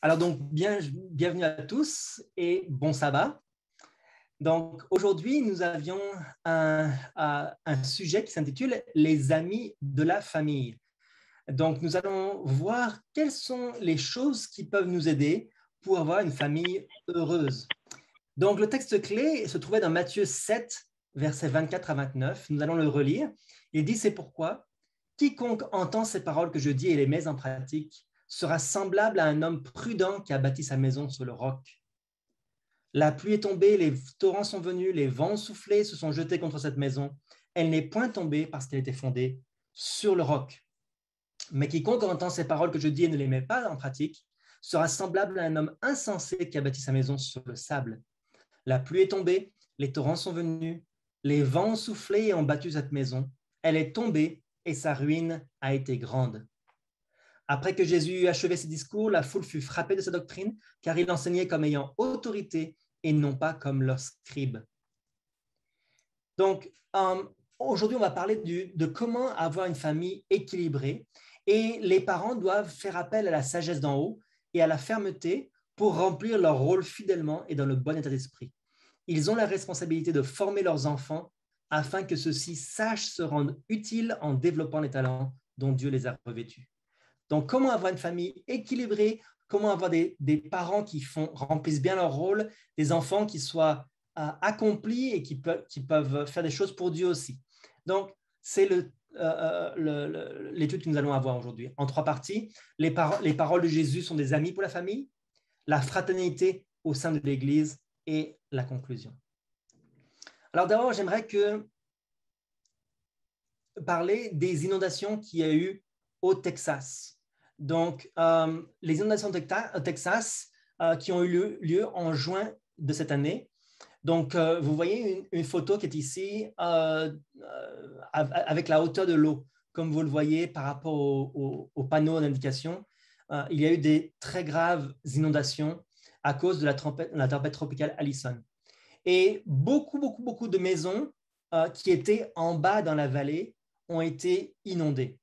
Alors donc, bienvenue à tous et bon sabbat. Donc aujourd'hui, nous avions un sujet qui s'intitule « Les amis de la famille ». Donc nous allons voir quelles sont les choses qui peuvent nous aider pour avoir une famille heureuse. Donc le texte clé se trouvait dans Matthieu 7, versets 24 à 29. Nous allons le relire. Il dit « C'est pourquoi quiconque entend ces paroles que je dis et les met en pratique sera semblable à un homme prudent qui a bâti sa maison sur le roc. La pluie est tombée, les torrents sont venus, les vents ont soufflé, se sont jetés contre cette maison. Elle n'est point tombée parce qu'elle était fondée sur le roc. Mais quiconque entend ces paroles que je dis et ne les met pas en pratique sera semblable à un homme insensé qui a bâti sa maison sur le sable. La pluie est tombée, les torrents sont venus, les vents ont soufflé et ont battu cette maison. Elle est tombée et sa ruine a été grande. Après que Jésus eut achevé ses discours, la foule fut frappée de sa doctrine, car il enseignait comme ayant autorité et non pas comme leurs scribes. Donc, aujourd'hui, on va parler de comment avoir une famille équilibrée. Et les parents doivent faire appel à la sagesse d'en haut et à la fermeté pour remplir leur rôle fidèlement et dans le bon état d'esprit. Ils ont la responsabilité de former leurs enfants afin que ceux-ci sachent se rendre utiles en développant les talents dont Dieu les a revêtus. Donc, comment avoir une famille équilibrée, comment avoir des parents qui remplissent bien leur rôle, des enfants qui soient accomplis et qui peuvent faire des choses pour Dieu aussi. Donc, c'est l'étude que nous allons avoir aujourd'hui. En 3 parties, les paroles de Jésus sont des amis pour la famille, la fraternité au sein de l'Église et la conclusion. Alors d'abord, j'aimerais parler des inondations qu'il y a eu au Texas. Donc, les inondations au Texas qui ont eu lieu en juin de cette année. Donc, vous voyez une photo qui est ici avec la hauteur de l'eau, comme vous le voyez par rapport au panneau d'indication. Il y a eu des très graves inondations à cause de la tempête tropicale Allison. Et beaucoup de maisons qui étaient en bas dans la vallée ont été inondées.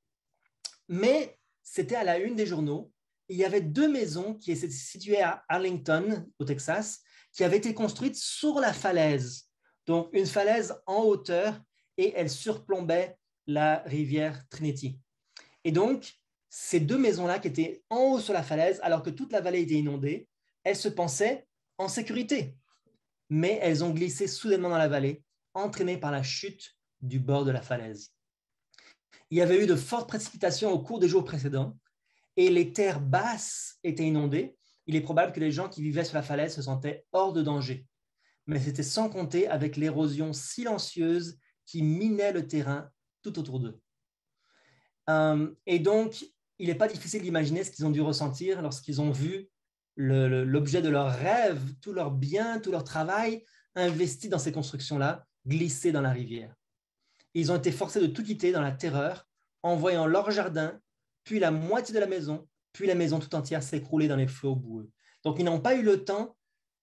Mais c'était à la une des journaux. Il y avait 2 maisons qui étaient situées à Arlington, au Texas, qui avaient été construites sur la falaise. Donc, une falaise en hauteur et elle surplombait la rivière Trinity. Et donc, ces 2 maisons-là qui étaient en haut sur la falaise, alors que toute la vallée était inondée, elles se pensaient en sécurité. Mais elles ont glissé soudainement dans la vallée, entraînées par la chute du bord de la falaise. Il y avait eu de fortes précipitations au cours des jours précédents et les terres basses étaient inondées. Il est probable que les gens qui vivaient sur la falaise se sentaient hors de danger. Mais c'était sans compter avec l'érosion silencieuse qui minait le terrain tout autour d'eux. Et donc, il n'est pas difficile d'imaginer ce qu'ils ont dû ressentir lorsqu'ils ont vu l'objet de leur rêve, tout leur bien, tout leur travail investi dans ces constructions-là, glisser dans la rivière. Ils ont été forcés de tout quitter dans la terreur, en voyant leur jardin, puis la moitié de la maison, puis la maison tout entière s'écrouler dans les flots boueux. Donc, ils n'ont pas eu le temps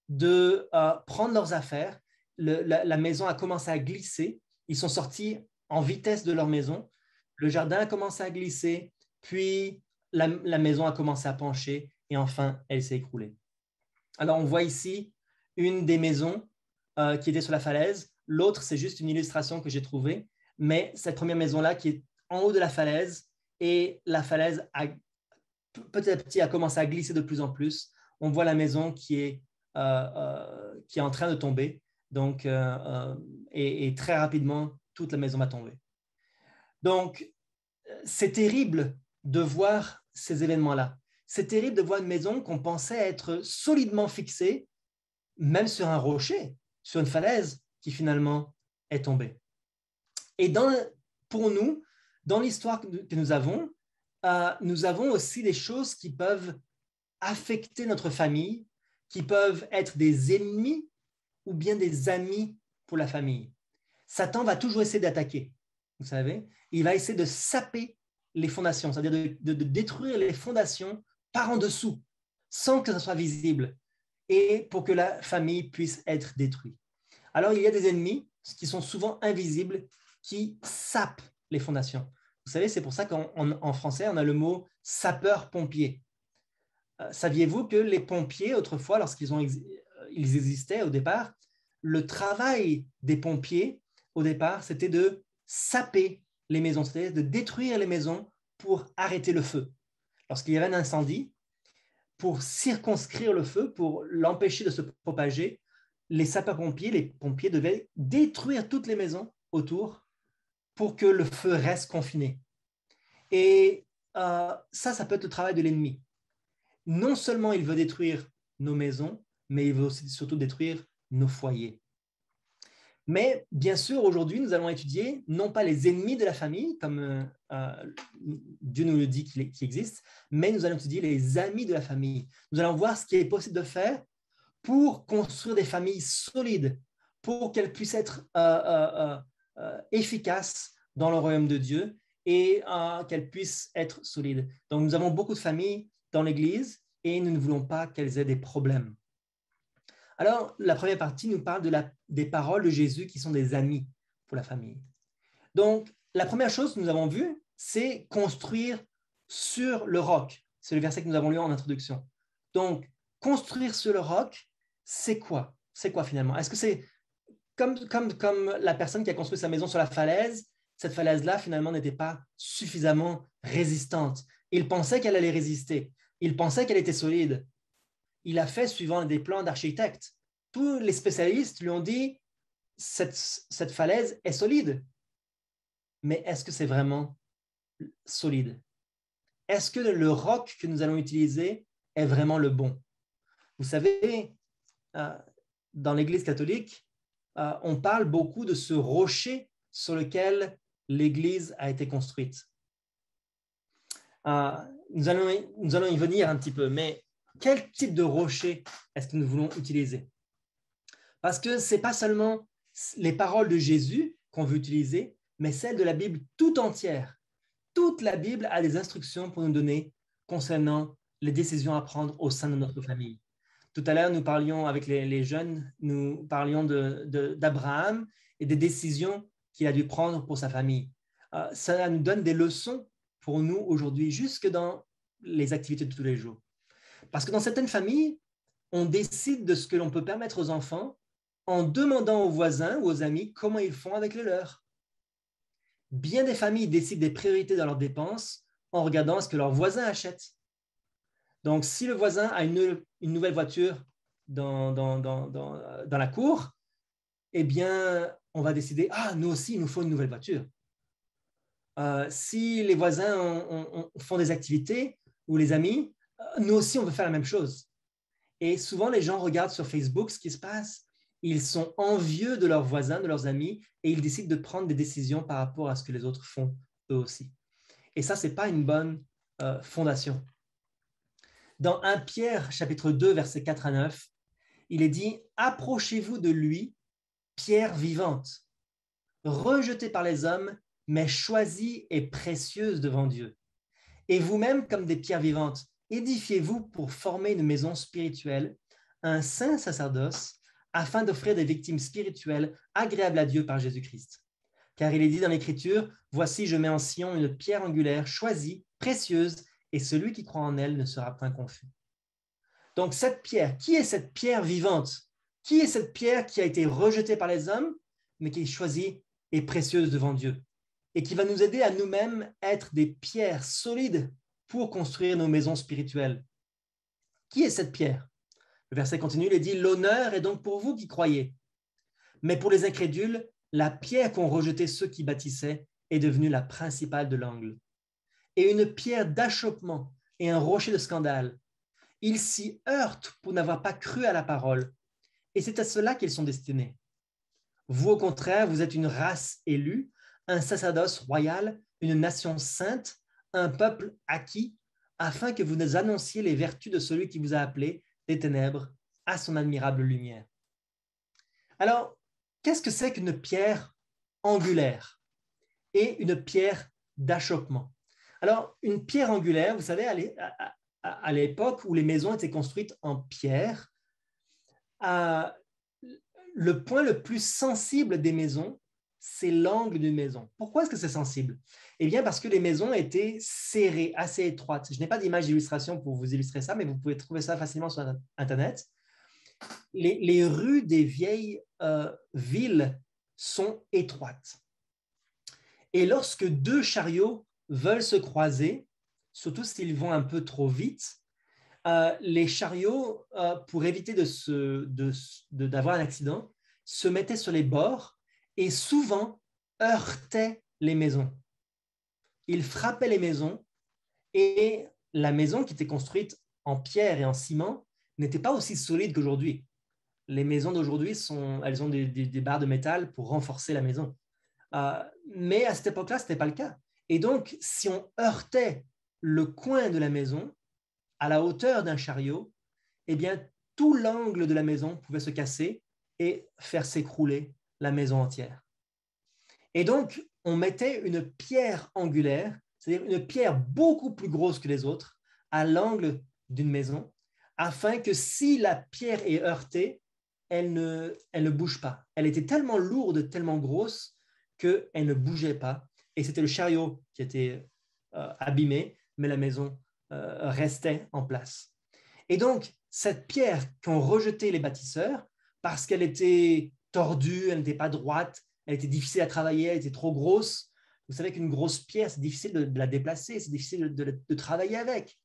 de prendre leurs affaires. La maison a commencé à glisser. Ils sont sortis en vitesse de leur maison. Le jardin a commencé à glisser, puis la maison a commencé à pencher et enfin, elle s'est écroulée. Alors, on voit ici une des maisons qui était sur la falaise. L'autre, c'est juste une illustration que j'ai trouvée. Mais cette première maison-là qui est en haut de la falaise et la falaise petit à petit a commencé à glisser de plus en plus. On voit la maison qui est en train de tomber. Donc, et très rapidement, toute la maison va tomber. Donc, c'est terrible de voir ces événements-là. C'est terrible de voir une maison qu'on pensait être solidement fixée, même sur un rocher, sur une falaise, qui finalement est tombée. Et pour nous, dans l'histoire que nous avons aussi des choses qui peuvent affecter notre famille, qui peuvent être des ennemis ou bien des amis pour la famille. Satan va toujours essayer d'attaquer, vous savez. Il va essayer de saper les fondations, c'est-à-dire de détruire les fondations par en dessous, sans que ça soit visible, et pour que la famille puisse être détruite. Alors, il y a des ennemis qui sont souvent invisibles, qui sapent les fondations. Vous savez, c'est pour ça qu'en français, on a le mot sapeur-pompier. Saviez-vous que les pompiers, autrefois, ils existaient au départ, le travail des pompiers, au départ, c'était de saper les maisons, c'est-à-dire de détruire les maisons pour arrêter le feu. Lorsqu'il y avait un incendie, pour circonscrire le feu, pour l'empêcher de se propager, les sapeurs-pompiers, les pompiers devaient détruire toutes les maisons autour pour que le feu reste confiné. Et ça peut être le travail de l'ennemi. Non seulement il veut détruire nos maisons, mais il veut aussi surtout détruire nos foyers. Mais bien sûr, aujourd'hui, nous allons étudier non pas les ennemis de la famille, comme Dieu nous le dit qu'il existe, mais nous allons étudier les amis de la famille. Nous allons voir ce qui est possible de faire pour construire des familles solides, pour qu'elles puissent être efficaces dans le royaume de Dieu et qu'elles puissent être solides. Donc, nous avons beaucoup de familles dans l'Église et nous ne voulons pas qu'elles aient des problèmes. Alors, la première partie nous parle des paroles de Jésus qui sont des amis pour la famille. Donc, la première chose que nous avons vue, c'est construire sur le roc. C'est le verset que nous avons lu en introduction. Donc, construire sur le roc, c'est quoi? C'est quoi finalement? Est-ce que c'est comme la personne qui a construit sa maison sur la falaise? Cette falaise-là, finalement, n'était pas suffisamment résistante. Il pensait qu'elle allait résister. Il pensait qu'elle était solide. Il a fait suivant des plans d'architecte. Tous les spécialistes lui ont dit cette falaise est solide. Mais est-ce que c'est vraiment solide? Est-ce que le roc que nous allons utiliser est vraiment le bon? Vous savez, dans l'Église catholique, on parle beaucoup de ce rocher sur lequel l'Église a été construite. Nous allons y venir un petit peu, mais quel type de rocher est-ce que nous voulons utiliser? Parce que ce n'est pas seulement les paroles de Jésus qu'on veut utiliser, mais celles de la Bible tout entière. Toute la Bible a des instructions pour nous donner concernant les décisions à prendre au sein de notre famille. Tout à l'heure, nous parlions avec les jeunes, nous parlions d'Abraham et des décisions qu'il a dû prendre pour sa famille. Ça nous donne des leçons pour nous aujourd'hui, jusque dans les activités de tous les jours. Parce que dans certaines familles, on décide de ce que l'on peut permettre aux enfants en demandant aux voisins ou aux amis comment ils font avec le leur. Bien des familles décident des priorités dans leurs dépenses en regardant ce que leurs voisins achètent. Donc, si le voisin a une nouvelle voiture dans la cour, eh bien, on va décider, nous aussi, il nous faut une nouvelle voiture. Si les voisins font des activités ou les amis, nous aussi, on veut faire la même chose. Et souvent, les gens regardent sur Facebook ce qui se passe. Ils sont envieux de leurs voisins, de leurs amis, et ils décident de prendre des décisions par rapport à ce que les autres font eux aussi. Et ça, ce n'est pas une bonne fondation. Dans 1 Pierre, chapitre 2, versets 4 à 9, il est dit « Approchez-vous de lui, pierre vivante, rejetée par les hommes, mais choisie et précieuse devant Dieu. Et vous-même, comme des pierres vivantes, édifiez-vous pour former une maison spirituelle, un saint sacerdoce, afin d'offrir des victimes spirituelles agréables à Dieu par Jésus-Christ. Car il est dit dans l'Écriture, « Voici, je mets en Sion une pierre angulaire, choisie, précieuse, et celui qui croit en elle ne sera point confus. » Donc cette pierre, qui est cette pierre vivante? Qui est cette pierre qui a été rejetée par les hommes, mais qui est choisie et précieuse devant Dieu? Et qui va nous aider à nous-mêmes être des pierres solides pour construire nos maisons spirituelles. Qui est cette pierre? Le verset continue, il est dit « L'honneur est donc pour vous qui croyez. Mais pour les incrédules, la pierre qu'ont rejetée ceux qui bâtissaient est devenue la principale de l'angle. Et une pierre d'achoppement et un rocher de scandale. Ils s'y heurtent pour n'avoir pas cru à la parole. Et c'est à cela qu'ils sont destinés. Vous, au contraire, vous êtes une race élue, un sacerdoce royal, une nation sainte, un peuple acquis, afin que vous nous annonciez les vertus de celui qui vous a appelé des ténèbres à son admirable lumière. » Alors, qu'est-ce que c'est qu'une pierre angulaire et une pierre d'achoppement? Alors, une pierre angulaire, vous savez, à l'époque où les maisons étaient construites en pierre, le point le plus sensible des maisons c'est l'angle d'une maison. Pourquoi est-ce que c'est sensible? Eh bien, parce que les maisons étaient serrées, assez étroites. Je n'ai pas d'image d'illustration pour vous illustrer ça, mais vous pouvez trouver ça facilement sur Internet. Les rues des vieilles villes sont étroites. Et lorsque deux chariots veulent se croiser, surtout s'ils vont un peu trop vite, les chariots, pour éviter d'avoir un accident, se mettaient sur les bords et souvent heurtaient les maisons. Ils frappaient les maisons et la maison qui était construite en pierre et en ciment n'était pas aussi solide qu'aujourd'hui. Les maisons d'aujourd'hui, elles ont des barres de métal pour renforcer la maison. Mais à cette époque-là, ce n'était pas le cas. Et donc, si on heurtait le coin de la maison à la hauteur d'un chariot, eh bien, tout l'angle de la maison pouvait se casser et faire s'écrouler la maison entière. Et donc, on mettait une pierre angulaire, c'est-à-dire une pierre beaucoup plus grosse que les autres, à l'angle d'une maison, afin que si la pierre est heurtée, elle ne bouge pas. Elle était tellement lourde, tellement grosse, qu'elle ne bougeait pas. Et c'était le chariot qui était abîmé, mais la maison restait en place. Et donc, cette pierre qu'ont rejetée les bâtisseurs, parce qu'elle était tordue, elle n'était pas droite, elle était difficile à travailler, elle était trop grosse. Vous savez qu'une grosse pierre, c'est difficile de la déplacer, c'est difficile de travailler avec.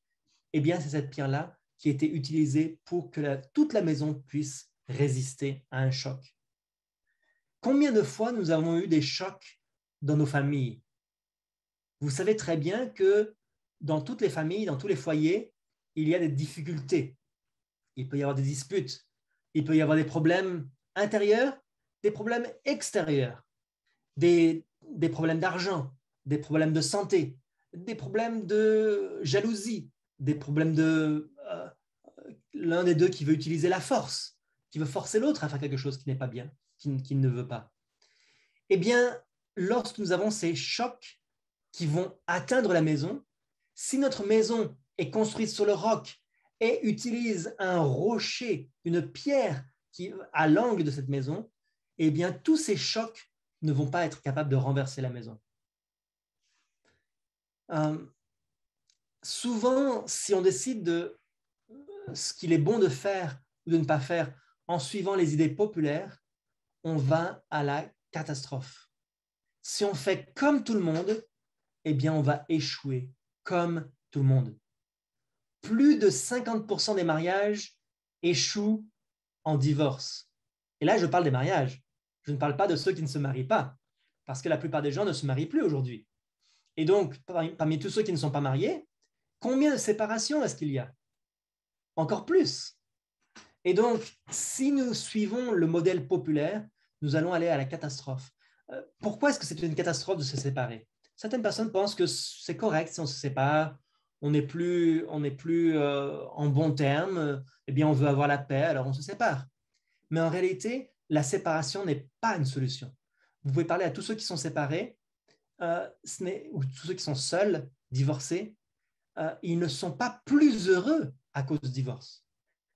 Eh bien, c'est cette pierre-là qui a été utilisée pour que toute la maison puisse résister à un choc. Combien de fois nous avons eu des chocs dans nos familles? Vous savez très bien que dans toutes les familles, dans tous les foyers, il y a des difficultés. Il peut y avoir des disputes, il peut y avoir des problèmes intérieurs, des problèmes extérieurs, des problèmes d'argent, des problèmes de santé, des problèmes de jalousie, des problèmes de l'un des deux qui veut utiliser la force, qui veut forcer l'autre à faire quelque chose qui n'est pas bien, qui ne veut pas. Eh bien, lorsque nous avons ces chocs qui vont atteindre la maison, si notre maison est construite sur le roc et utilise un rocher, une pierre qui à l'angle de cette maison, eh bien, tous ces chocs ne vont pas être capables de renverser la maison. Souvent, si on décide de ce qu'il est bon de faire ou de ne pas faire en suivant les idées populaires, on va à la catastrophe. Si on fait comme tout le monde, eh bien, on va échouer comme tout le monde. Plus de 50% des mariages échouent en divorce. Et là, je parle des mariages. Je ne parle pas de ceux qui ne se marient pas, parce que la plupart des gens ne se marient plus aujourd'hui. Et donc, parmi tous ceux qui ne sont pas mariés, combien de séparations est-ce qu'il y a? Encore plus. Et donc, si nous suivons le modèle populaire, nous allons aller à la catastrophe. Pourquoi est-ce que c'est une catastrophe de se séparer? Certaines personnes pensent que c'est correct si on se sépare, on n'est plus en bon terme, eh bien on veut avoir la paix, alors on se sépare. Mais en réalité, la séparation n'est pas une solution. Vous pouvez parler à tous ceux qui sont séparés, ou tous ceux qui sont seuls, divorcés, ils ne sont pas plus heureux à cause du divorce.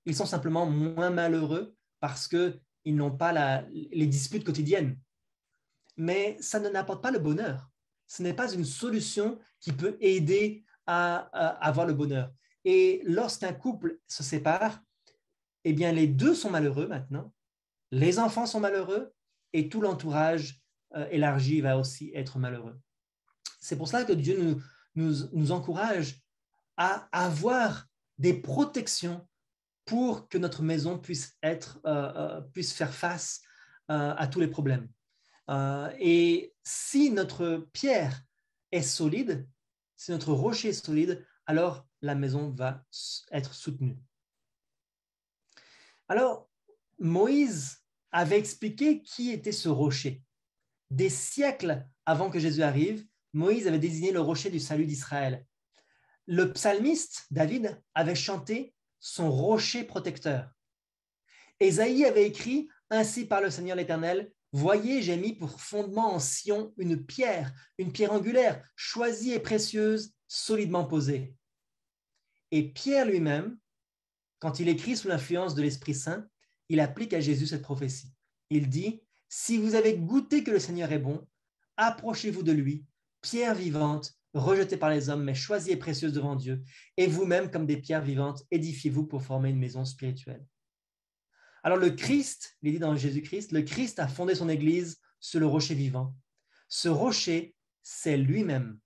Ils sont simplement moins malheureux parce qu'ils n'ont pas les disputes quotidiennes. Mais ça n'apporte pas le bonheur. Ce n'est pas une solution qui peut aider à avoir le bonheur. Et lorsqu'un couple se sépare, eh bien, les deux sont malheureux maintenant, les enfants sont malheureux et tout l'entourage élargi va aussi être malheureux. C'est pour cela que Dieu nous encourage à avoir des protections pour que notre maison puisse faire face à tous les problèmes. Et si notre pierre est solide, si notre rocher est solide, alors la maison va être soutenue. Alors, Moïse avait expliqué qui était ce rocher. Des siècles avant que Jésus arrive, Moïse avait désigné le rocher du salut d'Israël. Le psalmiste, David, avait chanté son rocher protecteur. Ésaïe avait écrit « Ainsi par le Seigneur l'Éternel, voyez, j'ai mis pour fondement en Sion une pierre angulaire, choisie et précieuse, solidement posée. » Et Pierre lui-même, quand il écrit sous l'influence de l'Esprit Saint, il applique à Jésus cette prophétie. Il dit Si vous avez goûté que le Seigneur est bon, approchez-vous de lui, pierre vivante, rejetée par les hommes, mais choisie et précieuse devant Dieu, et vous-même, comme des pierres vivantes, édifiez-vous pour former une maison spirituelle. Alors le Christ, il est dit dans Jésus-Christ, le Christ a fondé son Église sur le rocher vivant. Ce rocher, c'est lui-même.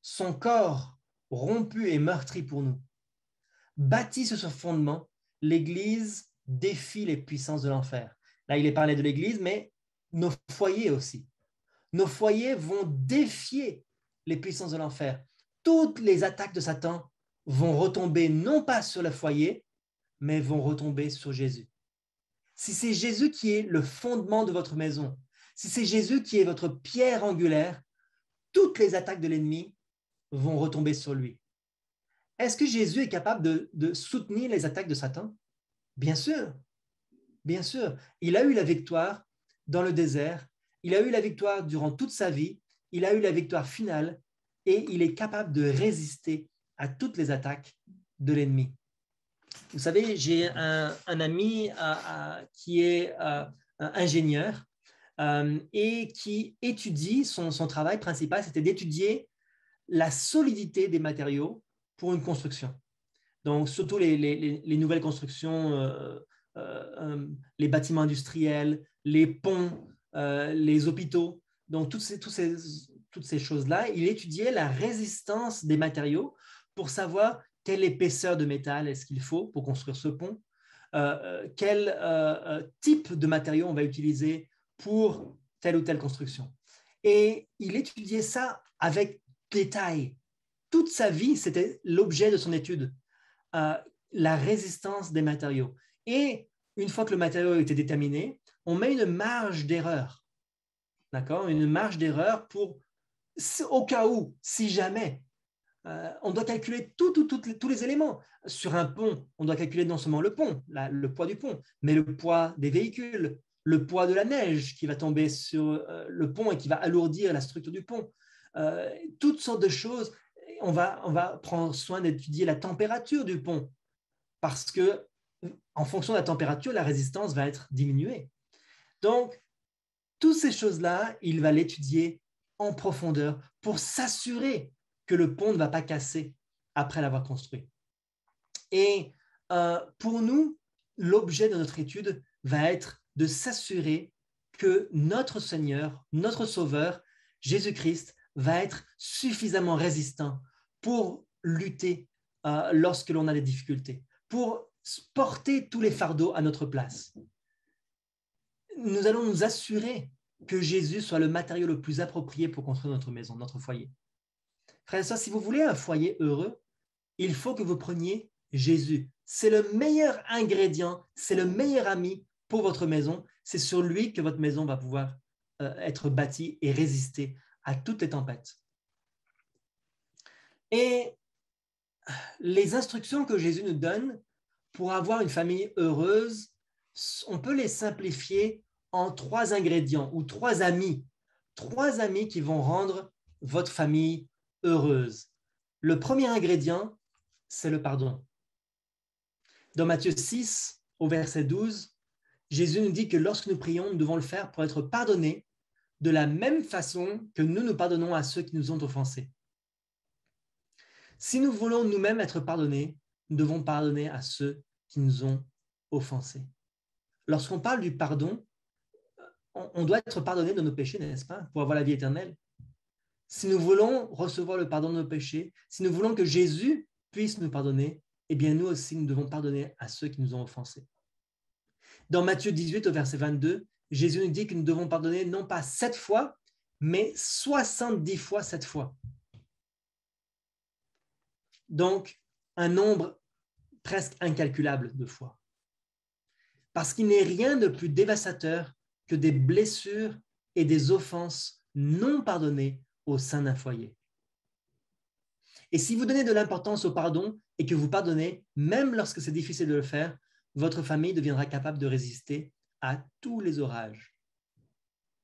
Son corps rompu et meurtri pour nous. Bâti sur ce fondement, l'Église défie les puissances de l'enfer. Là, il est parlé de l'Église, mais nos foyers aussi. Nos foyers vont défier les puissances de l'enfer. Toutes les attaques de Satan vont retomber non pas sur le foyer, mais vont retomber sur Jésus. Si c'est Jésus qui est le fondement de votre maison, si c'est Jésus qui est votre pierre angulaire, toutes les attaques de l'ennemi vont retomber sur lui. Est-ce que Jésus est capable de soutenir les attaques de Satan? Bien sûr, bien sûr. Il a eu la victoire dans le désert, il a eu la victoire durant toute sa vie, il a eu la victoire finale et il est capable de résister à toutes les attaques de l'ennemi. Vous savez, j'ai un ami qui est ingénieur et qui étudie, son travail principal, c'était d'étudier la solidité des matériaux pour une construction. Donc, surtout les nouvelles constructions, les bâtiments industriels, les ponts, les hôpitaux. Donc, toutes ces choses-là, il étudiait la résistance des matériaux pour savoir quelle épaisseur de métal est-ce qu'il faut pour construire ce pont, quel type de matériaux on va utiliser pour telle ou telle construction. Et il étudiait ça avec détail. Toute sa vie, c'était l'objet de son étude, la résistance des matériaux. Et une fois que le matériau a été déterminé, on met une marge d'erreur, d'accord? Une marge d'erreur pour, au cas où, si jamais, on doit calculer tous les éléments. Sur un pont, on doit calculer non seulement le pont, le poids du pont, mais le poids des véhicules, le poids de la neige qui va tomber sur le pont et qui va alourdir la structure du pont. Toutes sortes de choses. On va prendre soin d'étudier la température du pont parce que en fonction de la température, la résistance va être diminuée. Donc, toutes ces choses-là, il va l'étudier en profondeur pour s'assurer que le pont ne va pas casser après l'avoir construit. Et pour nous, l'objet de notre étude va être de s'assurer que notre Seigneur, notre Sauveur, Jésus-Christ, va être suffisamment résistant pour lutter lorsque l'on a des difficultés, pour porter tous les fardeaux à notre place. Nous allons nous assurer que Jésus soit le matériau le plus approprié pour construire notre maison, notre foyer. Frères et sœurs, si vous voulez un foyer heureux, il faut que vous preniez Jésus. C'est le meilleur ingrédient, c'est le meilleur ami pour votre maison. C'est sur lui que votre maison va pouvoir être bâtie et résister à toutes les tempêtes. Et les instructions que Jésus nous donne pour avoir une famille heureuse, on peut les simplifier en 3 ingrédients ou 3 amis. 3 amis qui vont rendre votre famille heureuse. Le premier ingrédient, c'est le pardon. Dans Matthieu 6, au verset 12, Jésus nous dit que lorsque nous prions, nous devons le faire pour être pardonnés de la même façon que nous pardonnons à ceux qui nous ont offensés. Si nous voulons nous-mêmes être pardonnés, nous devons pardonner à ceux qui nous ont offensés. Lorsqu'on parle du pardon, on doit être pardonné de nos péchés, n'est-ce pas, pour avoir la vie éternelle. Si nous voulons recevoir le pardon de nos péchés, si nous voulons que Jésus puisse nous pardonner, eh bien nous aussi, nous devons pardonner à ceux qui nous ont offensés. Dans Matthieu 18, au verset 22, Jésus nous dit que nous devons pardonner non pas 7 fois, mais 70 fois 7 fois. Donc, un nombre presque incalculable de fois. Parce qu'il n'est rien de plus dévastateur que des blessures et des offenses non pardonnées au sein d'un foyer. Et si vous donnez de l'importance au pardon et que vous pardonnez, même lorsque c'est difficile de le faire, votre famille deviendra capable de résister à tous les orages.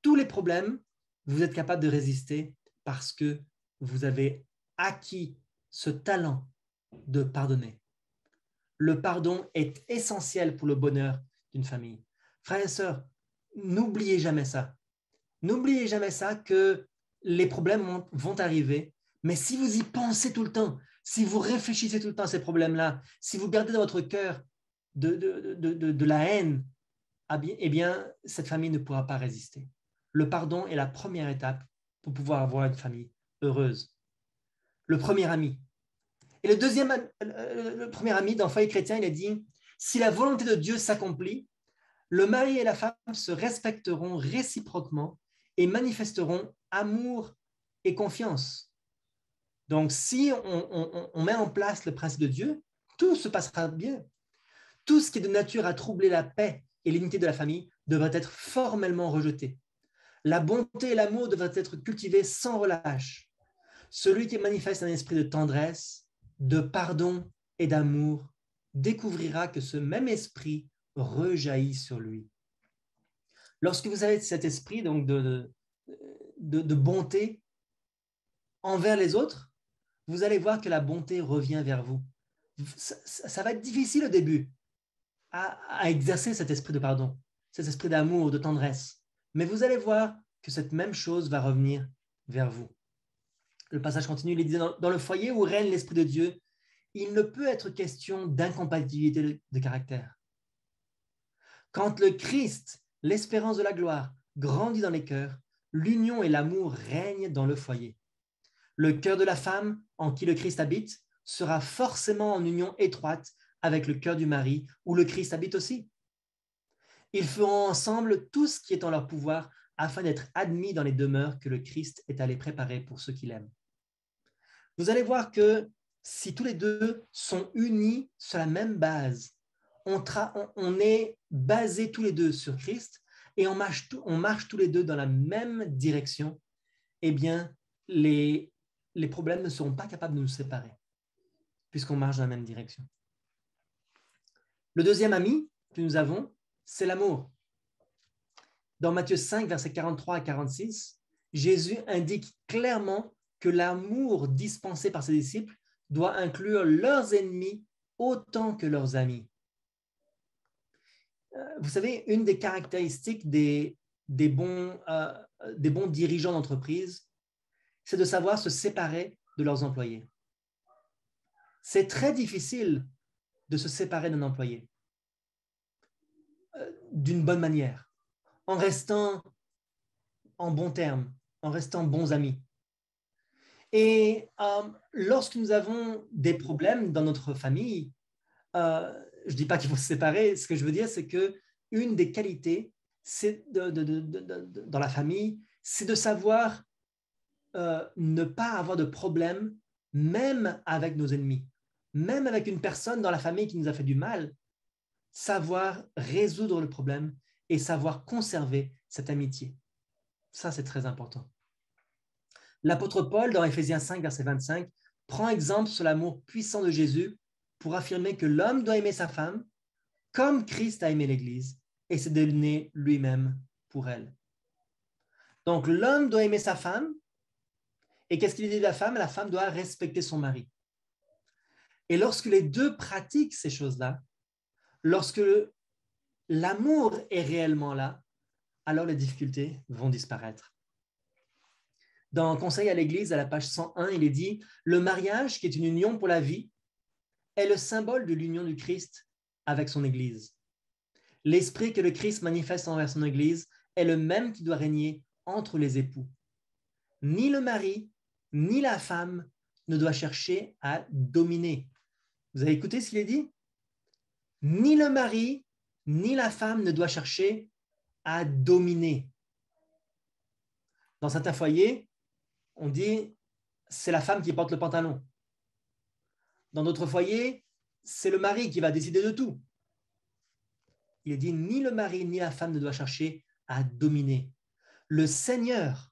Tous les problèmes, vous êtes capable de résister parce que vous avez acquis ce talent de pardonner. Le pardon est essentiel pour le bonheur d'une famille. Frères et sœurs, n'oubliez jamais ça. N'oubliez jamais ça, que les problèmes vont arriver, mais si vous y pensez tout le temps, si vous réfléchissez tout le temps à ces problèmes-là, si vous gardez dans votre cœur de la haine, eh bien, cette famille ne pourra pas résister. Le pardon est la première étape pour pouvoir avoir une famille heureuse. Le premier ami. Et le premier ami dans le foyer chrétien, il a dit, si la volonté de Dieu s'accomplit, le mari et la femme se respecteront réciproquement et manifesteront amour et confiance. Donc, si on met en place le principe de Dieu, tout se passera bien. Tout ce qui est de nature à troubler la paix et l'unité de la famille devrait être formellement rejeté. La bonté et l'amour devraient être cultivés sans relâche. Celui qui manifeste un esprit de tendresse, de pardon et d'amour découvrira que ce même esprit rejaillit sur lui. Lorsque vous avez cet esprit donc de bonté envers les autres, vous allez voir que la bonté revient vers vous. Ça va être difficile au début à exercer cet esprit de pardon, cet esprit d'amour, de tendresse. Mais vous allez voir que cette même chose va revenir vers vous. Le passage continue, il dit, dans le foyer où règne l'Esprit de Dieu, il ne peut être question d'incompatibilité de caractère. Quand le Christ, l'espérance de la gloire, grandit dans les cœurs, l'union et l'amour règnent dans le foyer. Le cœur de la femme en qui le Christ habite sera forcément en union étroite avec le cœur du mari où le Christ habite aussi. Ils feront ensemble tout ce qui est en leur pouvoir afin d'être admis dans les demeures que le Christ est allé préparer pour ceux qui l'aiment. Vous allez voir que si tous les deux sont unis sur la même base, on est basés tous les deux sur Christ et on marche tous les deux dans la même direction, eh bien, les problèmes ne seront pas capables de nous séparer puisqu'on marche dans la même direction. Le deuxième ami que nous avons, c'est l'amour. Dans Matthieu 5, versets 43 à 46, Jésus indique clairement que l'amour dispensé par ses disciples doit inclure leurs ennemis autant que leurs amis. Vous savez, une des caractéristiques des bons dirigeants d'entreprise, c'est de savoir se séparer de leurs employés. C'est très difficile de se séparer d'un employé d'une bonne manière, en restant en bons termes, en restant bons amis. Et lorsque nous avons des problèmes dans notre famille, je ne dis pas qu'il faut se séparer, ce que je veux dire, c'est qu'une des qualités dans la famille, c'est de savoir ne pas avoir de problème, même avec nos ennemis, même avec une personne dans la famille qui nous a fait du mal, savoir résoudre le problème et savoir conserver cette amitié. Ça, c'est très important. L'apôtre Paul, dans Éphésiens 5, verset 25, prend exemple sur l'amour puissant de Jésus pour affirmer que l'homme doit aimer sa femme comme Christ a aimé l'Église et s'est donné lui-même pour elle. Donc, l'homme doit aimer sa femme. Et qu'est-ce qu'il dit de la femme? La femme doit respecter son mari. Et lorsque les deux pratiquent ces choses-là, lorsque l'amour est réellement là, alors les difficultés vont disparaître. Dans Conseil à l'Église, à la page 101, il est dit « Le mariage, qui est une union pour la vie, est le symbole de l'union du Christ avec son Église. L'esprit que le Christ manifeste envers son Église est le même qui doit régner entre les époux. Ni le mari, ni la femme ne doit chercher à dominer. » Vous avez écouté ce qu'il est dit? Ni le mari, ni la femme ne doit chercher à dominer. Dans certains foyers, on dit c'est la femme qui porte le pantalon. Dans d'autres foyers, c'est le mari qui va décider de tout. Il est dit ni le mari ni la femme ne doit chercher à dominer. Le Seigneur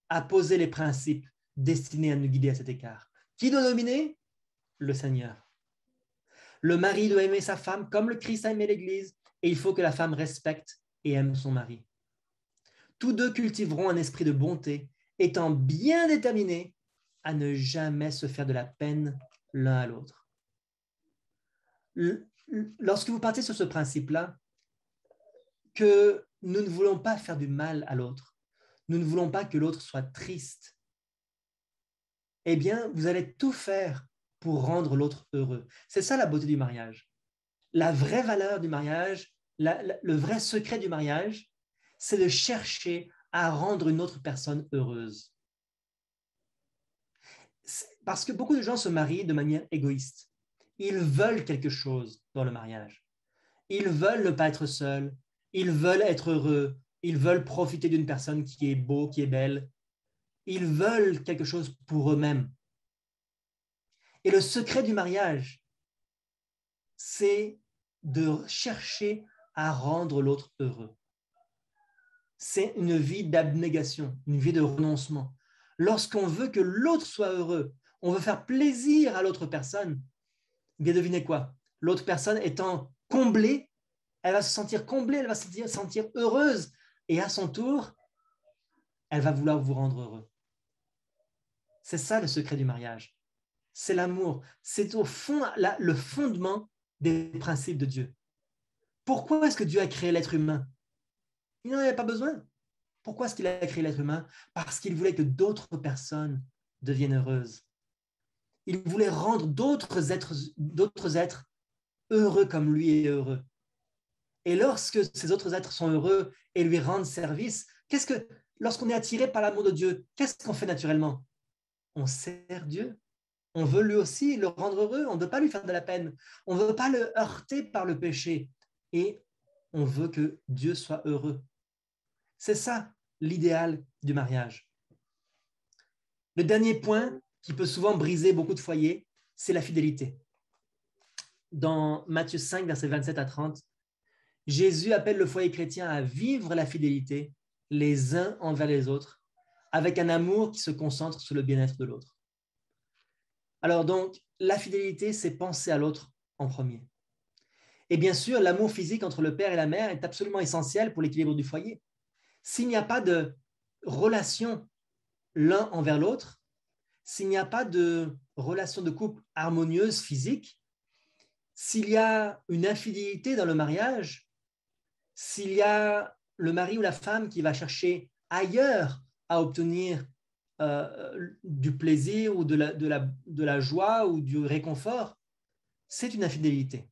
a posé les principes destinés à nous guider à cet écart. Qui doit dominer? Le Seigneur. Le mari doit aimer sa femme comme le Christ a aimé l'Église et il faut que la femme respecte et aime son mari. Tous deux cultiveront un esprit de bonté, étant bien déterminés à ne jamais se faire de la peine l'un à l'autre. Lorsque vous partez sur ce principe-là, que nous ne voulons pas faire du mal à l'autre. Nous ne voulons pas que l'autre soit triste. Eh bien, vous allez tout faire pour rendre l'autre heureux. C'est ça la beauté du mariage. La vraie valeur du mariage, le vrai secret du mariage, c'est de chercher à rendre une autre personne heureuse. Parce que beaucoup de gens se marient de manière égoïste. Ils veulent quelque chose dans le mariage. Ils veulent ne pas être seuls. Ils veulent être heureux. Ils veulent profiter d'une personne qui est beau, qui est belle. Ils veulent quelque chose pour eux-mêmes. Et le secret du mariage, c'est de chercher à rendre l'autre heureux. C'est une vie d'abnégation, une vie de renoncement. Lorsqu'on veut que l'autre soit heureux, on veut faire plaisir à l'autre personne, bien devinez quoi? L'autre personne étant comblée, elle va se sentir comblée, elle va se sentir heureuse. Et à son tour, elle va vouloir vous rendre heureux. C'est ça le secret du mariage. C'est l'amour. C'est au fond le fondement des principes de Dieu. Pourquoi est-ce que Dieu a créé l'être humain? Il n'en avait pas besoin. Pourquoi est-ce qu'il a créé l'être humain? Parce qu'il voulait que d'autres personnes deviennent heureuses. Il voulait rendre d'autres êtres heureux comme lui est heureux. Et lorsque ces autres êtres sont heureux et lui rendent service, lorsqu'on est attiré par l'amour de Dieu, qu'est-ce qu'on fait naturellement? On sert Dieu. On veut lui aussi le rendre heureux. On ne veut pas lui faire de la peine. On ne veut pas le heurter par le péché. Et on veut que Dieu soit heureux. C'est ça l'idéal du mariage. Le dernier point qui peut souvent briser beaucoup de foyers, c'est la fidélité. Dans Matthieu 5, versets 27 à 30, Jésus appelle le foyer chrétien à vivre la fidélité les uns envers les autres, avec un amour qui se concentre sur le bien-être de l'autre. Alors donc, la fidélité, c'est penser à l'autre en premier. Et bien sûr, l'amour physique entre le père et la mère est absolument essentiel pour l'équilibre du foyer. S'il n'y a pas de relation l'un envers l'autre, s'il n'y a pas de relation de couple harmonieuse physique, s'il y a une infidélité dans le mariage, s'il y a le mari ou la femme qui va chercher ailleurs à obtenir du plaisir ou de la joie ou du réconfort, c'est une infidélité.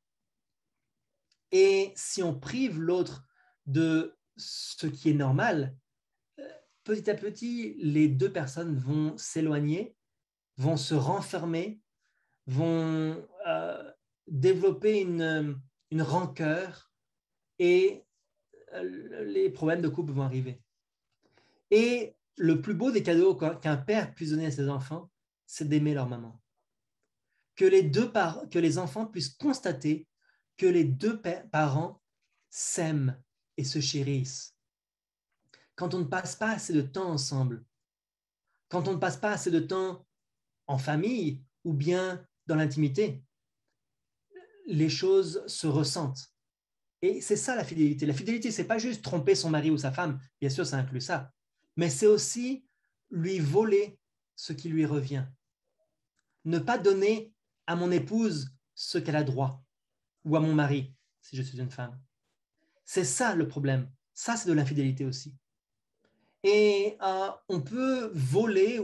Et si on prive l'autre de ce qui est normal, petit à petit, les deux personnes vont s'éloigner, vont se renfermer, vont développer une rancœur et les problèmes de couple vont arriver. Et le plus beau des cadeaux qu'un père puisse donner à ses enfants, c'est d'aimer leur maman. Que les enfants puissent constater que les deux parents s'aiment et se chérissent. Quand on ne passe pas assez de temps ensemble, quand on ne passe pas assez de temps en famille ou bien dans l'intimité, les choses se ressentent. Et c'est ça la fidélité. La fidélité, ce n'est pas juste tromper son mari ou sa femme, bien sûr, ça inclut ça, mais c'est aussi lui voler ce qui lui revient. Ne pas donner à mon épouse ce qu'elle a droit, ou à mon mari, si je suis une femme. C'est ça le problème. Ça, c'est de l'infidélité aussi. Et on peut voler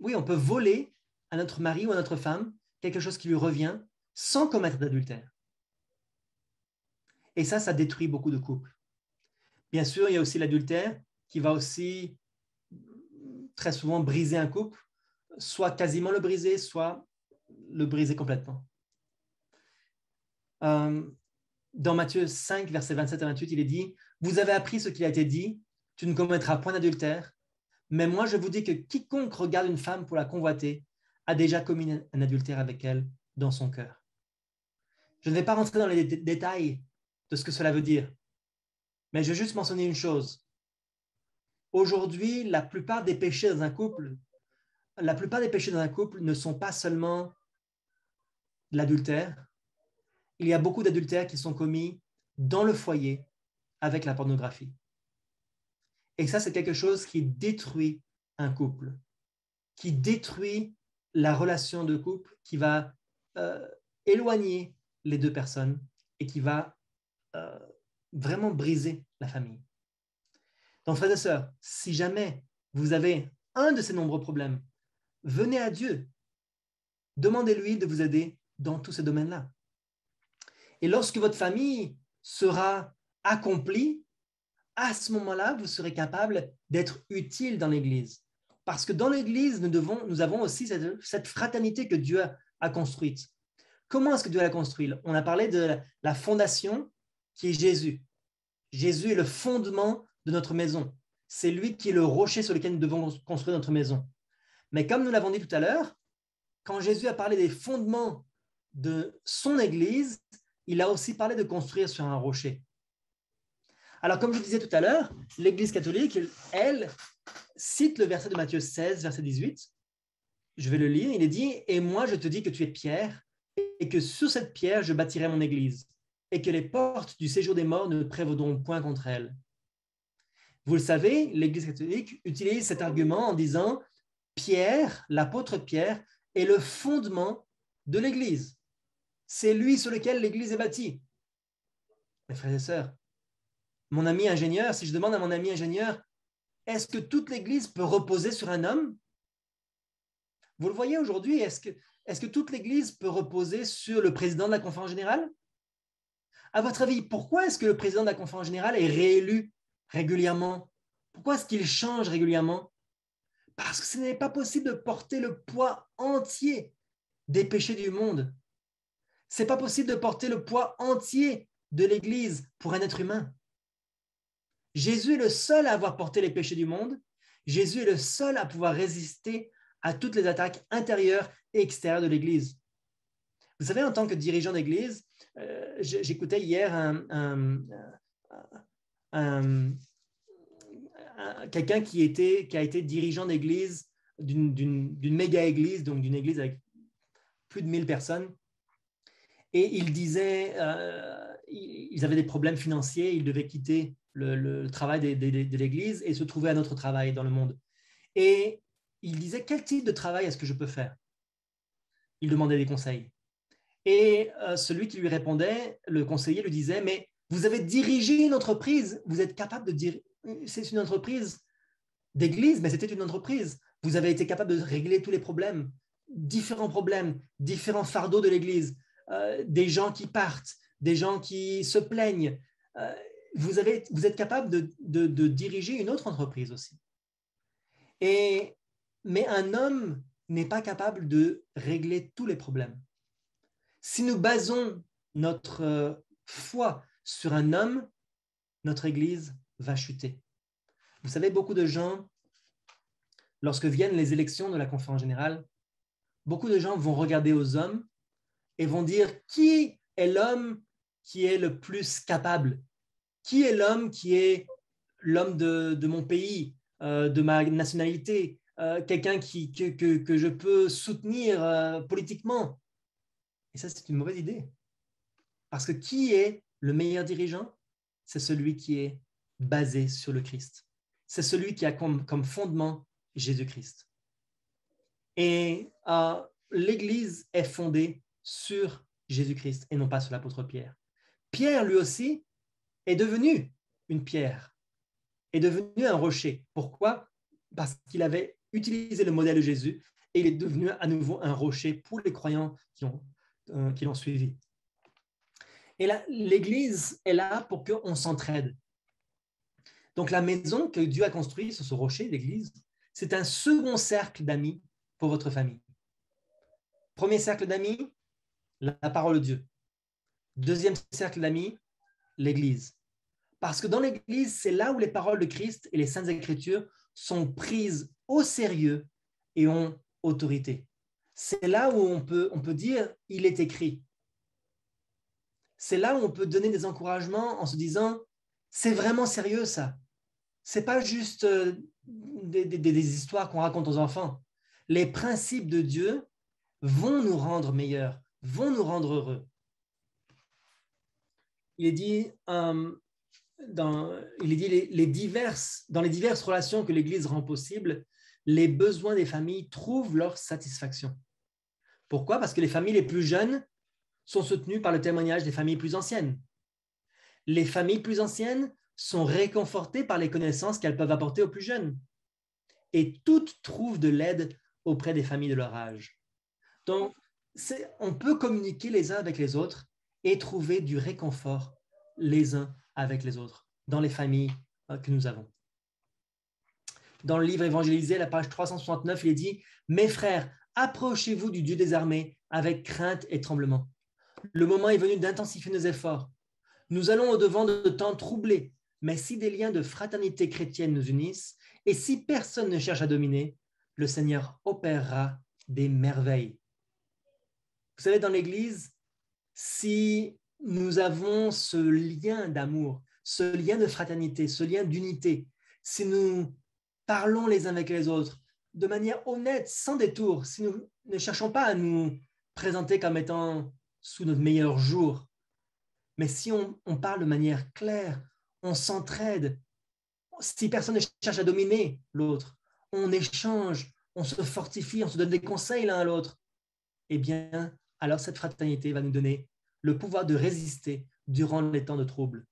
oui, on peut voler à notre mari ou à notre femme quelque chose qui lui revient sans commettre d'adultère. Et ça détruit beaucoup de couples. Bien sûr, il y a aussi l'adultère qui va aussi très souvent briser un couple, soit quasiment le briser, soit le briser complètement. Dans Matthieu 5, versets 27 à 28, il est dit « Vous avez appris ce qu'il a été dit, tu ne commettras point d'adultère, mais moi je vous dis que quiconque regarde une femme pour la convoiter a déjà commis un adultère avec elle dans son cœur. » Je ne vais pas rentrer dans les détails de ce que cela veut dire, mais je vais juste mentionner une chose. Aujourd'hui, la plupart des péchés dans un couple ne sont pas seulement l'adultère. Il y a beaucoup d'adultères qui sont commis dans le foyer avec la pornographie. Et ça, c'est quelque chose qui détruit un couple, qui détruit la relation de couple, qui va éloigner les deux personnes et qui va vraiment briser la famille. Donc, frères et sœurs, si jamais vous avez un de ces nombreux problèmes, venez à Dieu. Demandez-lui de vous aider dans tous ces domaines-là. Et lorsque votre famille sera accomplie, à ce moment-là, vous serez capable d'être utile dans l'Église. Parce que dans l'Église, nous avons aussi cette fraternité que Dieu a construite. Comment est-ce que Dieu l'a construite? On a parlé de la fondation qui est Jésus. Jésus est le fondement de notre maison. C'est lui qui est le rocher sur lequel nous devons construire notre maison. Mais comme nous l'avons dit tout à l'heure, quand Jésus a parlé des fondements de son Église, il a aussi parlé de construire sur un rocher. Alors, comme je disais tout à l'heure, l'Église catholique, elle, cite le verset de Matthieu 16, verset 18. Je vais le lire. Il est dit « Et moi, je te dis que tu es Pierre, et que sur cette pierre, je bâtirai mon Église, et que les portes du séjour des morts ne prévaudront point contre elle. » Vous le savez, l'Église catholique utilise cet argument en disant « Pierre, l'apôtre Pierre, est le fondement de l'Église. C'est lui sur lequel l'Église est bâtie. » Mes frères et sœurs, mon ami ingénieur, si je demande à mon ami ingénieur, est-ce que toute l'Église peut reposer sur un homme? Vous le voyez aujourd'hui, est-ce que toute l'Église peut reposer sur le président de la conférence générale? À votre avis, pourquoi est-ce que le président de la conférence générale est réélu régulièrement? Pourquoi est-ce qu'il change régulièrement? Parce que ce n'est pas possible de porter le poids entier des péchés du monde. Ce n'est pas possible de porter le poids entier de l'Église pour un être humain. Jésus est le seul à avoir porté les péchés du monde. Jésus est le seul à pouvoir résister à toutes les attaques intérieures et extérieures de l'Église. Vous savez, en tant que dirigeant d'Église, j'écoutais hier quelqu'un qui a été dirigeant d'Église, d'une méga église, donc d'une église avec plus de 1000 personnes. Et il disait, ils avaient des problèmes financiers, ils devaient quitter le travail de l'église et se trouver un autre travail dans le monde. Et il disait, quel type de travail est-ce que je peux faire? Il demandait des conseils. Et celui qui lui répondait, le conseiller lui disait, mais vous avez dirigé une entreprise, vous êtes capable de dire, c'est une entreprise d'église, mais c'était une entreprise. Vous avez été capable de régler tous les problèmes, différents fardeaux de l'église, des gens qui partent, des gens qui se plaignent. Vous êtes capable de diriger une autre entreprise aussi. Mais un homme n'est pas capable de régler tous les problèmes. Si nous basons notre foi sur un homme, notre Église va chuter. Vous savez, beaucoup de gens, lorsque viennent les élections de la conférence générale, beaucoup de gens vont regarder aux hommes et vont dire qui est l'homme qui est le plus capable, qui est l'homme qui est l'homme de mon pays, de ma nationalité, quelqu'un que je peux soutenir politiquement. Et ça, c'est une mauvaise idée. Parce que qui est le meilleur dirigeant? C'est celui qui est basé sur le Christ. C'est celui qui a comme fondement Jésus-Christ. Et l'Église est fondée sur Jésus-Christ et non pas sur l'apôtre Pierre. Pierre, lui aussi, est devenu une pierre, est devenu un rocher. Pourquoi? Parce qu'il avait utilisé le modèle de Jésus et il est devenu à nouveau un rocher pour les croyants qui l'ont suivi. Et là, l'Église est là pour qu'on s'entraide. Donc, la maison que Dieu a construite sur ce rocher, l'Église, c'est un second cercle d'amis pour votre famille. Premier cercle d'amis, la parole de Dieu. Deuxième cercle d'amis, l'Église. Parce que dans l'Église, c'est là où les paroles de Christ et les Saintes Écritures sont prises au sérieux et ont autorité. C'est là où on peut dire « il est écrit ». C'est là où on peut donner des encouragements en se disant « c'est vraiment sérieux ça ». Ce n'est pas juste des histoires qu'on raconte aux enfants. Les principes de Dieu vont nous rendre meilleurs, vont nous rendre heureux. Il est dit, dans les diverses relations que l'Église rend possibles, les besoins des familles trouvent leur satisfaction. Pourquoi? Parce que les familles les plus jeunes sont soutenues par le témoignage des familles plus anciennes. Les familles plus anciennes sont réconfortées par les connaissances qu'elles peuvent apporter aux plus jeunes. Et toutes trouvent de l'aide auprès des familles de leur âge. Donc, on peut communiquer les uns avec les autres et trouver du réconfort les uns avec les autres dans les familles que nous avons. Dans le livre Évangélisé, à la page 369, il est dit « Mes frères, approchez-vous du Dieu des armées avec crainte et tremblement. Le moment est venu d'intensifier nos efforts. Nous allons au-devant de temps troublés, mais si des liens de fraternité chrétienne nous unissent, et si personne ne cherche à dominer, le Seigneur opérera des merveilles. » Vous savez, dans l'Église, si nous avons ce lien d'amour, ce lien de fraternité, ce lien d'unité, si nous parlons les uns avec les autres de manière honnête, sans détour, si nous ne cherchons pas à nous présenter comme étant sous notre meilleur jour, mais si on parle de manière claire, on s'entraide, si personne ne cherche à dominer l'autre, on échange, on se fortifie, on se donne des conseils l'un à l'autre, eh bien, alors cette fraternité va nous donner le pouvoir de résister durant les temps de trouble.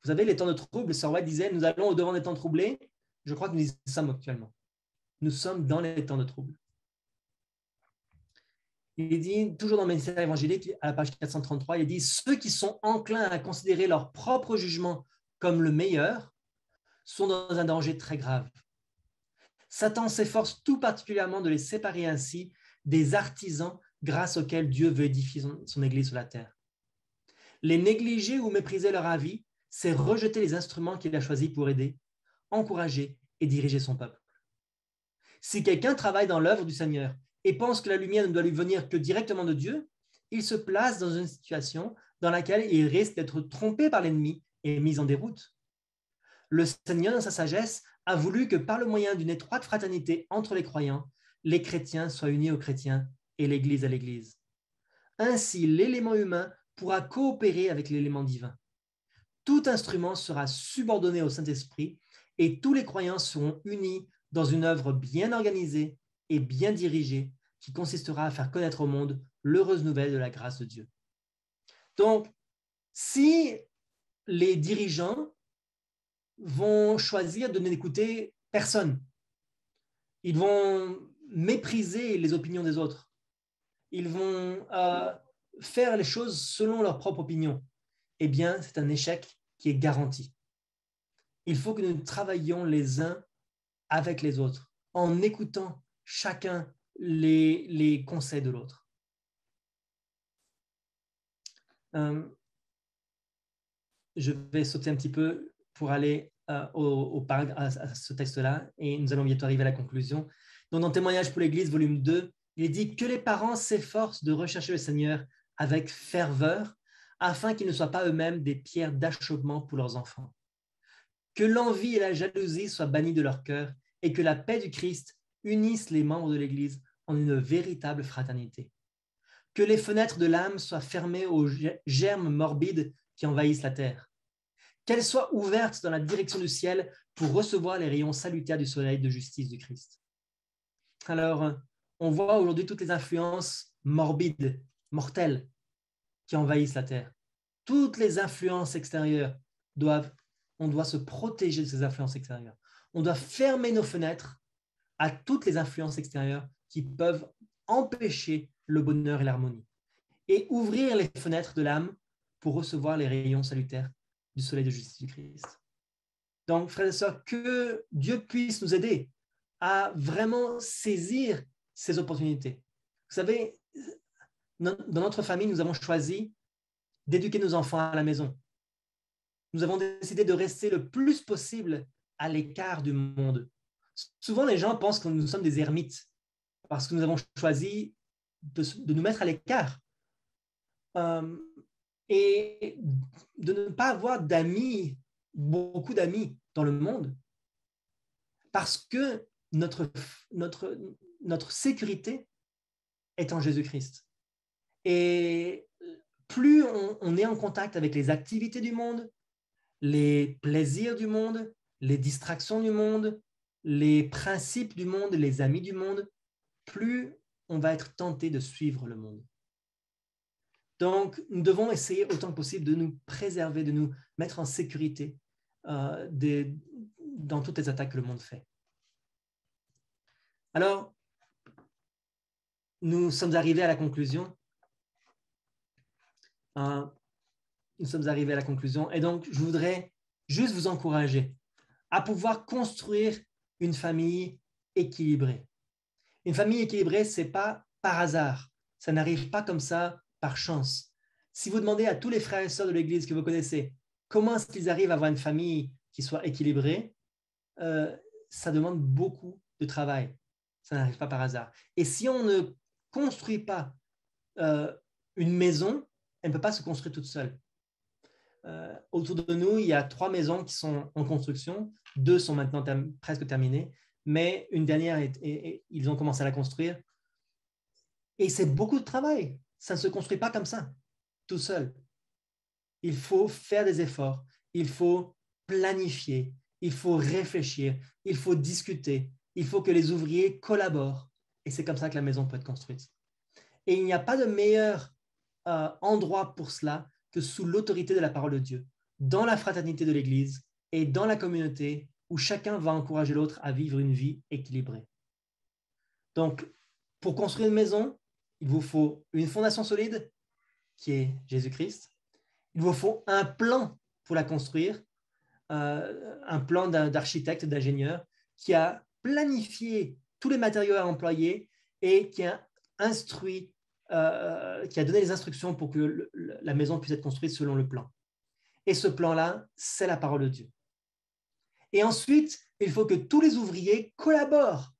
Vous savez, les temps de trouble, Sir White disait, nous allons au-devant des temps troublés. Je crois que nous y sommes actuellement. Nous sommes dans les temps de trouble. Il dit, toujours dans le ministère évangélique, à la page 433, il dit, ceux qui sont enclins à considérer leur propre jugement comme le meilleur sont dans un danger très grave. Satan s'efforce tout particulièrement de les séparer ainsi des artisans grâce auxquels Dieu veut édifier son Église sur la terre. Les négliger ou mépriser leur avis, c'est rejeter les instruments qu'il a choisis pour aider, encourager et diriger son peuple. Si quelqu'un travaille dans l'œuvre du Seigneur et pense que la lumière ne doit lui venir que directement de Dieu, il se place dans une situation dans laquelle il risque d'être trompé par l'ennemi et mis en déroute. Le Seigneur, dans sa sagesse, a voulu que par le moyen d'une étroite fraternité entre les croyants, les chrétiens soient unis aux chrétiens et l'Église à l'Église. Ainsi, l'élément humain pourra coopérer avec l'élément divin. Tout instrument sera subordonné au Saint-Esprit et tous les croyants seront unis dans une œuvre bien organisée et bien dirigée qui consistera à faire connaître au monde l'heureuse nouvelle de la grâce de Dieu. Donc, si les dirigeants vont choisir de n'écouter personne, ils vont mépriser les opinions des autres, ils vont faire les choses selon leur propre opinion, eh bien, c'est un échec qui est garanti. Il faut que nous travaillions les uns avec les autres, en écoutant chacun les conseils de l'autre. Je vais sauter un petit peu pour aller à ce texte-là, et nous allons bientôt arriver à la conclusion. Donc, dans Témoignage pour l'Église, volume 2, il est dit que les parents s'efforcent de rechercher le Seigneur avec ferveur, afin qu'ils ne soient pas eux-mêmes des pierres d'achoppement pour leurs enfants. Que l'envie et la jalousie soient bannies de leur cœur et que la paix du Christ unisse les membres de l'Église en une véritable fraternité. Que les fenêtres de l'âme soient fermées aux germes morbides qui envahissent la terre. Qu'elles soient ouvertes dans la direction du ciel pour recevoir les rayons salutaires du soleil de justice du Christ. Alors, on voit aujourd'hui toutes les influences morbides, mortelles, qui envahissent la terre. Toutes les influences extérieures on doit se protéger de ces influences extérieures. On doit fermer nos fenêtres à toutes les influences extérieures qui peuvent empêcher le bonheur et l'harmonie. Et ouvrir les fenêtres de l'âme pour recevoir les rayons salutaires du soleil de justice du Christ. Donc, frères et sœurs, que Dieu puisse nous aider à vraiment saisir ces opportunités. Vous savez, dans notre famille, nous avons choisi d'éduquer nos enfants à la maison. Nous avons décidé de rester le plus possible à l'écart du monde. Souvent, les gens pensent que nous sommes des ermites parce que nous avons choisi de nous mettre à l'écart et de ne pas avoir d'amis, beaucoup d'amis dans le monde, parce que notre sécurité est en Jésus-Christ. Et plus on est en contact avec les activités du monde, les plaisirs du monde, les distractions du monde, les principes du monde, les amis du monde, plus on va être tenté de suivre le monde. Donc, nous devons essayer autant que possible de nous préserver, de nous mettre en sécurité dans toutes les attaques que le monde fait. Alors, nous sommes arrivés à la conclusion. Nous sommes arrivés à la conclusion. Et donc, je voudrais juste vous encourager à pouvoir construire une famille équilibrée. Une famille équilibrée, ce n'est pas par hasard. Ça n'arrive pas comme ça par chance. Si vous demandez à tous les frères et sœurs de l'Église que vous connaissez comment est-ce qu'ils arrivent à avoir une famille qui soit équilibrée, ça demande beaucoup de travail. Ça n'arrive pas par hasard. Et si on ne construit pas une maison, elle ne peut pas se construire toute seule. Autour de nous, il y a 3 maisons qui sont en construction. 2 sont maintenant presque terminées, mais une dernière, ils ont commencé à la construire. Et c'est beaucoup de travail. Ça ne se construit pas comme ça, tout seul. Il faut faire des efforts, il faut planifier, il faut réfléchir, il faut discuter, il faut que les ouvriers collaborent. Et c'est comme ça que la maison peut être construite. Et il n'y a pas de meilleur endroit pour cela que sous l'autorité de la parole de Dieu, dans la fraternité de l'Église et dans la communauté où chacun va encourager l'autre à vivre une vie équilibrée. Donc, pour construire une maison, il vous faut une fondation solide qui est Jésus-Christ. Il vous faut un plan pour la construire, un plan d'architecte, d'ingénieur qui a planifié tous les matériaux à employer et qui a instruit qui a donné les instructions pour que la maison puisse être construite selon le plan. Et ce plan-là, c'est la parole de Dieu. Et ensuite, il faut que tous les ouvriers collaborent.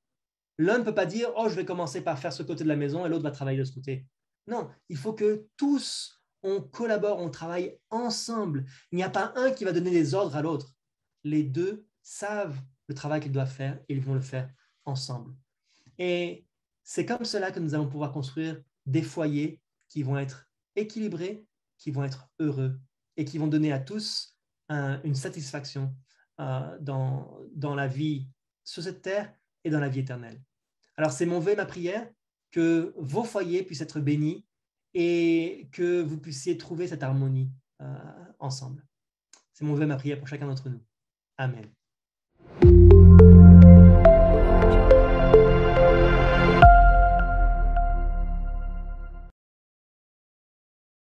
L'un ne peut pas dire « Oh, je vais commencer par faire ce côté de la maison et l'autre va travailler de ce côté. » Non, il faut que tous, on collabore, on travaille ensemble. Il n'y a pas un qui va donner des ordres à l'autre. Les deux savent le travail qu'ils doivent faire et ils vont le faire ensemble. Et c'est comme cela que nous allons pouvoir construire des foyers qui vont être équilibrés, qui vont être heureux et qui vont donner à tous une satisfaction dans la vie sur cette terre et dans la vie éternelle. Alors, c'est mon vœu et ma prière que vos foyers puissent être bénis et que vous puissiez trouver cette harmonie ensemble. C'est mon vœu et ma prière pour chacun d'entre nous. Amen.